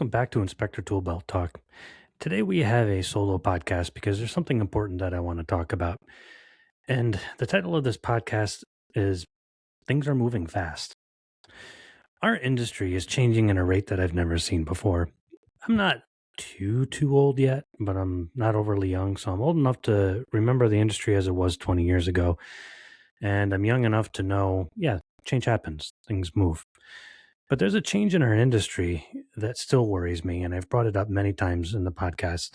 welcome back to Inspector Toolbelt Talk. Today we have a solo podcast because there's something important that I want to talk about. And the title of this podcast is Things Are Moving Fast. Our industry is changing at a rate that I've never seen before. I'm not too old yet, but I'm not overly young, so I'm old enough to remember the industry as it was 20 years ago. And I'm young enough to know, change happens, things move. But there's a change in our industry that still worries me, and I've brought it up many times in the podcast.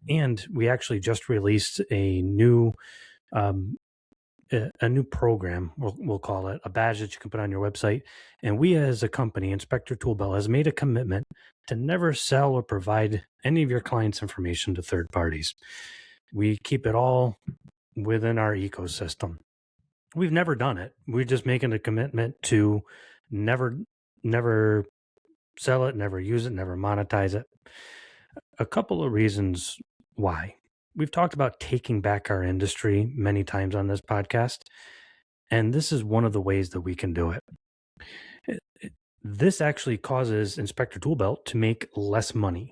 And we actually just released a new um, a new program, we'll call it, a badge that you can put on your website. And we as a company, Inspector Toolbelt, has made a commitment to never sell or provide any of your clients' information to third parties. We keep it all within our ecosystem. We've never done it. We're just making a commitment to never sell it, never use it, never monetize it. A couple of reasons why. We've talked about taking back our industry many times on this podcast, and this is one of the ways that we can do it. This actually causes Inspector Toolbelt to make less money.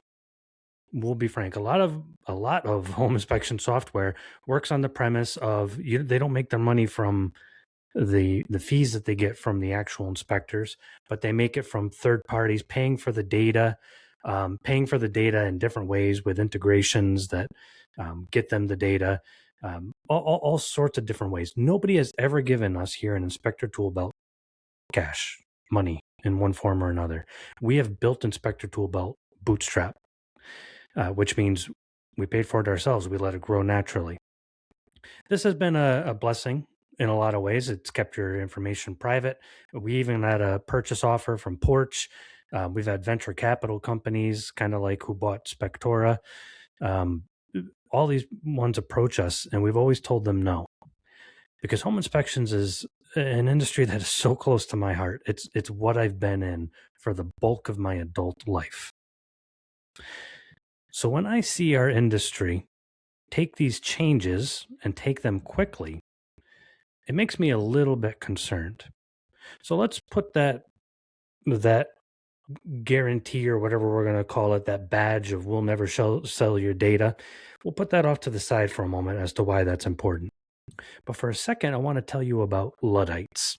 We'll be frank, a lot of home inspection software works on the premise of they don't make their money from the fees that they get from the actual inspectors, but they make it from third parties paying for the data in different ways with integrations that get them the data, all sorts of different ways. Nobody has ever given us here in Inspector Toolbelt cash money in one form or another. We have built Inspector Toolbelt bootstrap, which means we paid for it ourselves. We let it grow naturally. This has been a blessing in a lot of ways. It's kept your information private. We even had a purchase offer from Porch. We've had venture capital companies, kind of like who bought Spectora. All these ones approach us, and we've always told them no, because home inspections is an industry that is so close to my heart. It's what I've been in for the bulk of my adult life. So when I see our industry take these changes and take them quickly, it makes me a little bit concerned. So let's put that guarantee, or whatever we're going to call it, that badge of we'll never sell your data. We'll put that off to the side for a moment as to why that's important. But for a second, I want to tell you about Luddites.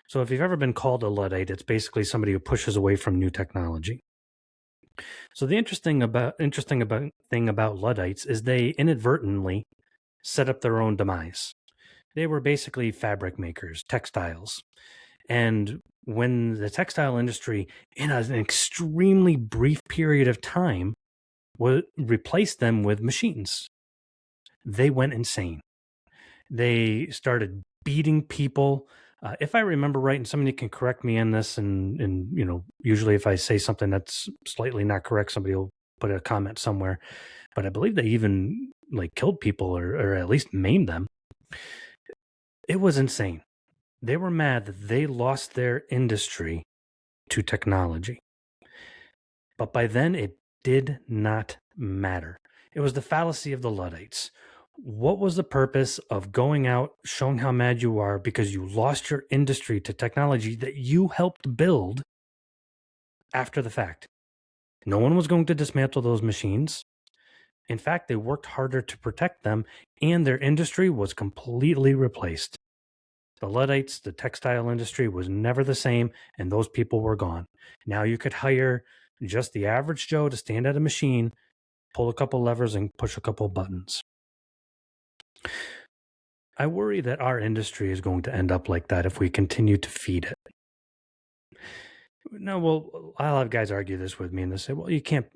So if you've ever been called a Luddite, it's basically somebody who pushes away from new technology. So the interesting thing about Luddites is they inadvertently set up their own demise. They were basically fabric makers, textiles. And when the textile industry, in an extremely brief period of time, replaced them with machines, they went insane. They started beating people. If I remember right, and somebody can correct me on this, and usually if I say something that's slightly not correct, somebody will put a comment somewhere. But I believe they even killed people or at least maimed them. It was insane. They were mad that they lost their industry to technology. But by then, it did not matter. It was the fallacy of the Luddites. What was the purpose of going out, showing how mad you are because you lost your industry to technology that you helped build after the fact? No one was going to dismantle those machines. In fact, they worked harder to protect them, and their industry was completely replaced. The Luddites, the textile industry, was never the same, and those people were gone. Now you could hire just the average Joe to stand at a machine, pull a couple levers, and push a couple buttons. I worry that our industry is going to end up like that if we continue to feed it. No, well, I'll have guys argue this with me, and they say, well, you can't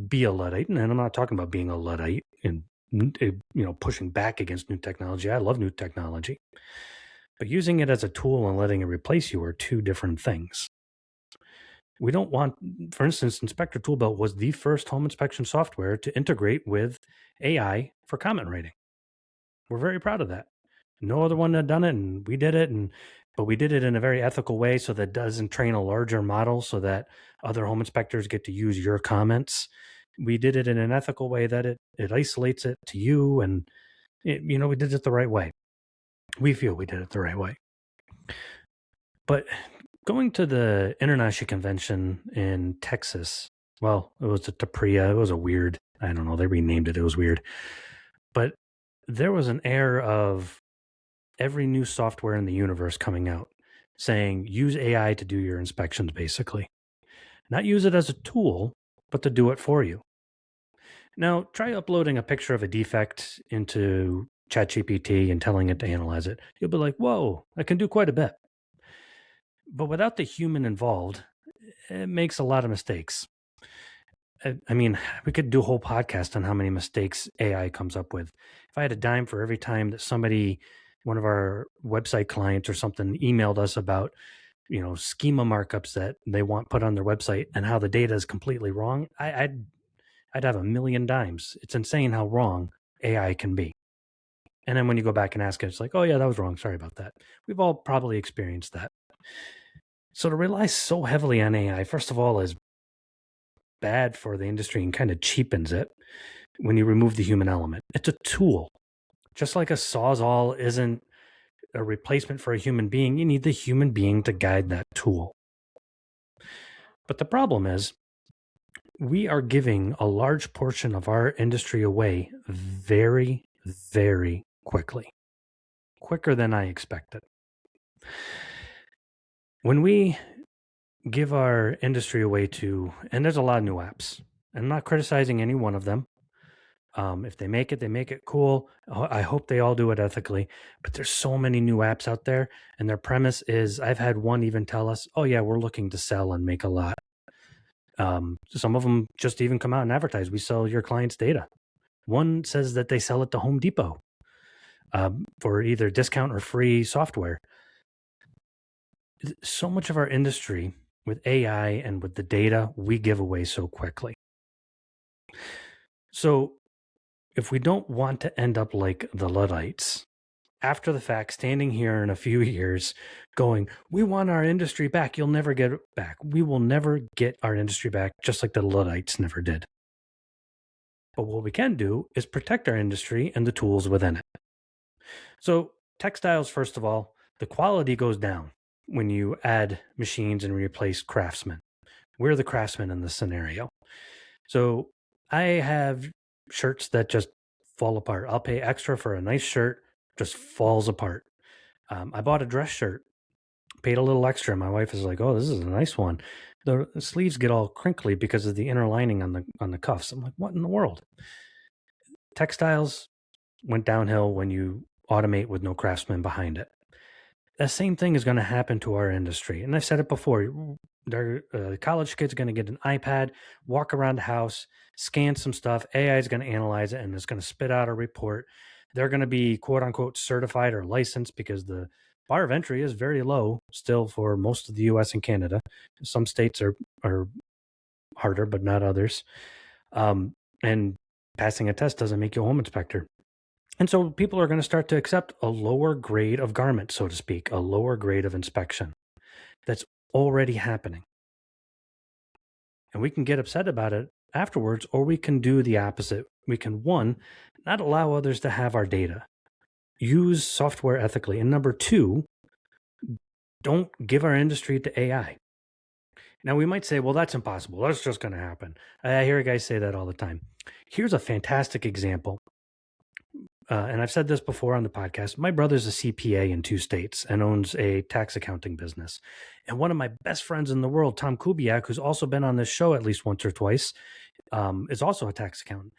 be a Luddite. And I'm not talking about being a Luddite and pushing back against new technology. I love new technology. But using it as a tool and letting it replace you are two different things. We don't want, for instance, Inspector Toolbelt was the first home inspection software to integrate with AI for comment rating. We're very proud of that. No other one had done it, and we did it, but we did it in a very ethical way so that doesn't train a larger model so that other home inspectors get to use your comments. We did it in an ethical way that it isolates it to you, and we did it the right way. We feel we did it the right way. But Going to the international convention in Texas, well, it was a Tapria. It was a weird, I don't know, they renamed it. It was weird. But there was an air of every new software in the universe coming out saying use AI to do your inspections, basically. Not use it as a tool, but to do it for you. Now, try uploading a picture of a defect into ChatGPT and telling it to analyze it. You'll be like, whoa, I can do quite a bit. But without the human involved, it makes a lot of mistakes. I mean, we could do a whole podcast on how many mistakes AI comes up with. If I had a dime for every time that somebody, one of our website clients or something, emailed us about, schema markups that they want put on their website and how the data is completely wrong, I'd have a million dimes. It's insane how wrong AI can be. And then when you go back and ask it, it's like, oh yeah, that was wrong. Sorry about that. We've all probably experienced that. So to rely so heavily on AI, first of all, is bad for the industry and kind of cheapens it when you remove the human element. It's a tool. Just like a Sawzall isn't a replacement for a human being, you need the human being to guide that tool. But the problem is, we are giving a large portion of our industry away very, very quickly. Quicker than I expected. When we give our industry away to, and there's a lot of new apps. I'm not criticizing any one of them. If they make it cool. I hope they all do it ethically. But there's so many new apps out there, and their premise is, I've had one even tell us, oh yeah, we're looking to sell and make a lot. Some of them just even come out and advertise, we sell your client's data. One says that they sell it to Home Depot for either discount or free software. So much of our industry with AI and with the data we give away so quickly. So if we don't want to end up like the Luddites, after the fact, standing here in a few years going, we want our industry back, you'll never get it back. We will never get our industry back, just like the Luddites never did. But what we can do is protect our industry and the tools within it. So textiles, first of all, the quality goes down when you add machines and replace craftsmen. We're the craftsmen in this scenario. So I have shirts that just fall apart. I'll pay extra for a nice shirt, just falls apart. I bought a dress shirt, paid a little extra. My wife is like, oh, this is a nice one. The sleeves get all crinkly because of the inner lining on the cuffs. I'm like, what in the world? Textiles went downhill when you automate with no craftsman behind it. The same thing is going to happen to our industry. And I've said it before. The college kid's going to get an iPad, walk around the house, scan some stuff. AI is going to analyze it, and it's going to spit out a report. They're going to be, quote unquote, certified or licensed, because the bar of entry is very low still for most of the US and Canada. Some states are harder, but not others. And passing a test doesn't make you a home inspector. And so people are going to start to accept a lower grade of garment, so to speak, a lower grade of inspection. That's already happening. And we can get upset about it afterwards, or we can do the opposite. We can, one, not allow others to have our data. Use software ethically. And number two, don't give our industry to AI. Now, we might say, well, that's impossible. That's just going to happen. I hear guys say that all the time. Here's a fantastic example. And I've said this before on the podcast. My brother's a CPA in 2 states and owns a tax accounting business. And one of my best friends in the world, Tom Kubiak, who's also been on this show at least once or twice, is also a tax accountant.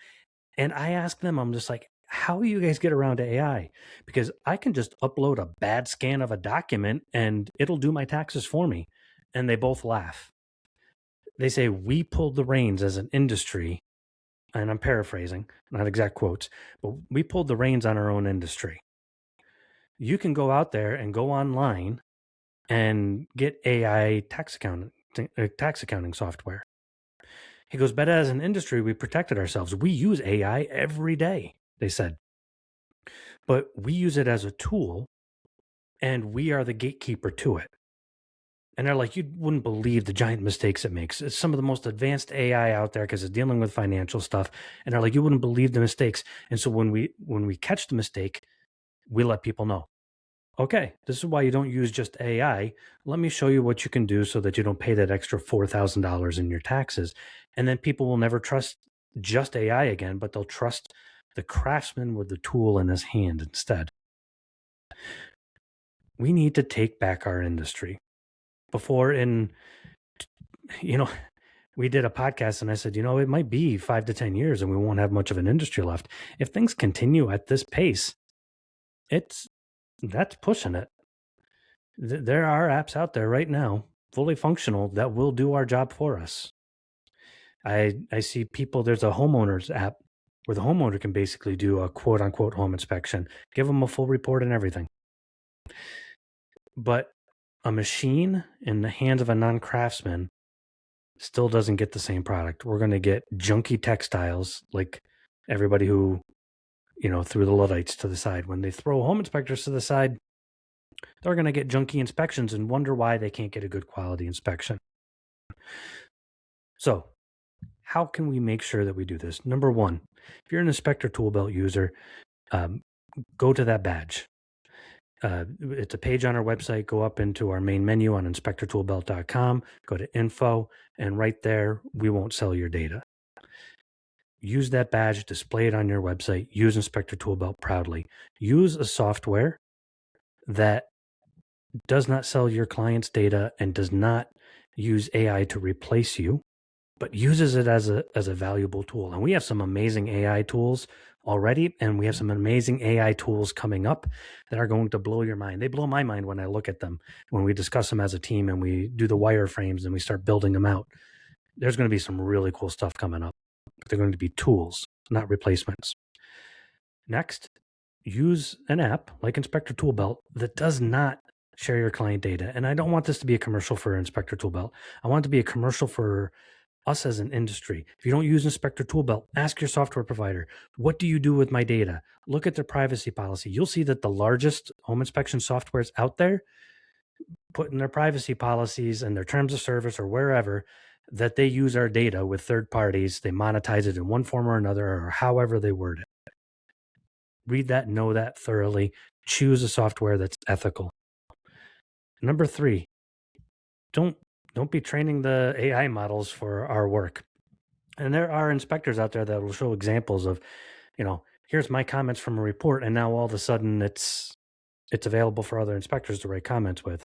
And I asked them, I'm just like, how do you guys get around to AI? Because I can just upload a bad scan of a document and it'll do my taxes for me. And they both laugh. They say, we pulled the reins as an industry, and I'm paraphrasing, not exact quotes, but we pulled the reins on our own industry. You can go out there and go online and get AI tax accounting software. He goes, but as an industry, we protected ourselves. We use AI every day, they said. But we use it as a tool, and we are the gatekeeper to it. And they're like, you wouldn't believe the giant mistakes it makes. It's some of the most advanced AI out there because it's dealing with financial stuff. And they're like, you wouldn't believe the mistakes. And so when we catch the mistake, we let people know. Okay, this is why you don't use just AI. Let me show you what you can do so that you don't pay that extra $4,000 in your taxes. And then people will never trust just AI again, but they'll trust the craftsman with the tool in his hand instead. We need to take back our industry. Before you know, we did a podcast and I said, it might be 5 to 10 years and we won't have much of an industry left. If things continue at this pace, that's pushing it. There are apps out there right now, fully functional, that will do our job for us. I see people, there's a homeowner's app where the homeowner can basically do a quote unquote home inspection, give them a full report and everything. But a machine in the hands of a non-craftsman still doesn't get the same product. We're going to get junky textiles like everybody who, threw the Luddites to the side. When they throw home inspectors to the side, they're going to get junky inspections and wonder why they can't get a good quality inspection. So, how can we make sure that we do this? Number one, if you're an Inspector Tool Belt user, go to that badge. It's a page on our website. Go up into our main menu on inspectortoolbelt.com, go to info, and right there, we won't sell your data. Use that badge, display it on your website, use Inspector Tool Belt proudly. Use a software that does not sell your client's data and does not use AI to replace you, but uses it as a valuable tool. And we have some amazing AI tools already, and we have some amazing AI tools coming up that are going to blow your mind. They blow my mind when I look at them, when we discuss them as a team and we do the wireframes and we start building them out. There's going to be some really cool stuff coming up, but they're going to be tools, not replacements. Next, use an app like Inspector Tool Belt that does not share your client data. And I don't want this to be a commercial for Inspector Tool Belt. I want it to be a commercial for us as an industry. If you don't use Inspector Tool Belt, ask your software provider, what do you do with my data? Look at their privacy policy. You'll see that the largest home inspection softwares out there put in their privacy policies and their terms of service or wherever that they use our data with third parties. They monetize it in one form or another, or however they word it. Read that, know that thoroughly. Choose a software that's ethical. Number 3, don't be training the AI models for our work. And there are inspectors out there that will show examples of, here's my comments from a report, and now all of a sudden it's available for other inspectors to write comments with.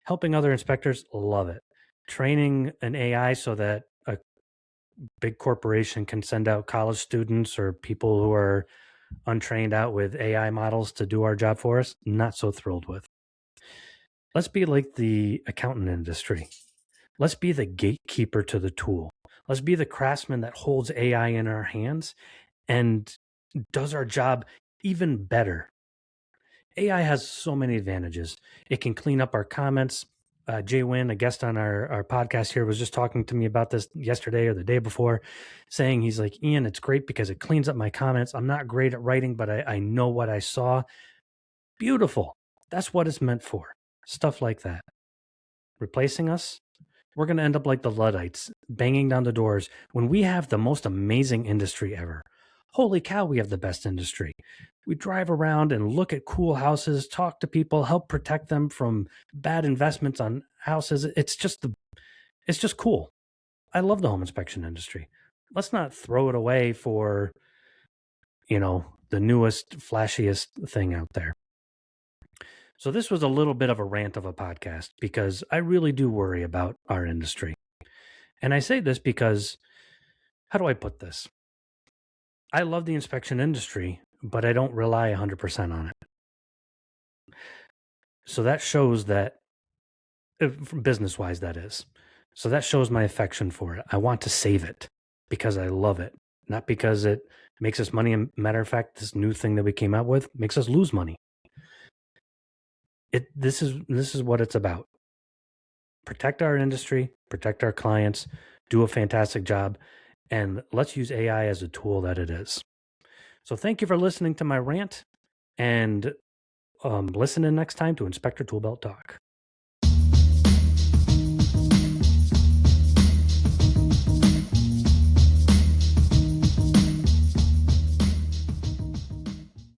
Helping other inspectors, love it. Training an AI so that a big corporation can send out college students or people who are untrained out with AI models to do our job for us, not so thrilled with. Let's be like the accountant industry. Let's be the gatekeeper to the tool. Let's be the craftsman that holds AI in our hands and does our job even better. AI has so many advantages. It can clean up our comments. Jay Wynn, a guest on our podcast here, was just talking to me about this yesterday or the day before, saying he's like, Ian, it's great because it cleans up my comments. I'm not great at writing, but I know what I saw. Beautiful. That's what it's meant for. Stuff like that. Replacing us, we're going to end up like the Luddites, banging down the doors when we have the most amazing industry ever. Holy cow, we have the best industry. We drive around and look at cool houses, talk to people, help protect them from bad investments on houses. It's just cool. I love the home inspection industry. Let's not throw it away for, the newest, flashiest thing out there. So this was a little bit of a rant of a podcast because I really do worry about our industry. And I say this because, how do I put this? I love the inspection industry, but I don't rely 100% on it. So that shows that, business-wise, that is. So that shows my affection for it. I want to save it because I love it, not because it makes us money. And matter of fact, this new thing that we came out with makes us lose money. This is what it's about. Protect our industry, protect our clients, do a fantastic job, and let's use AI as a tool that it is. So thank you for listening to my rant, and listen in next time to Inspector Toolbelt Talk.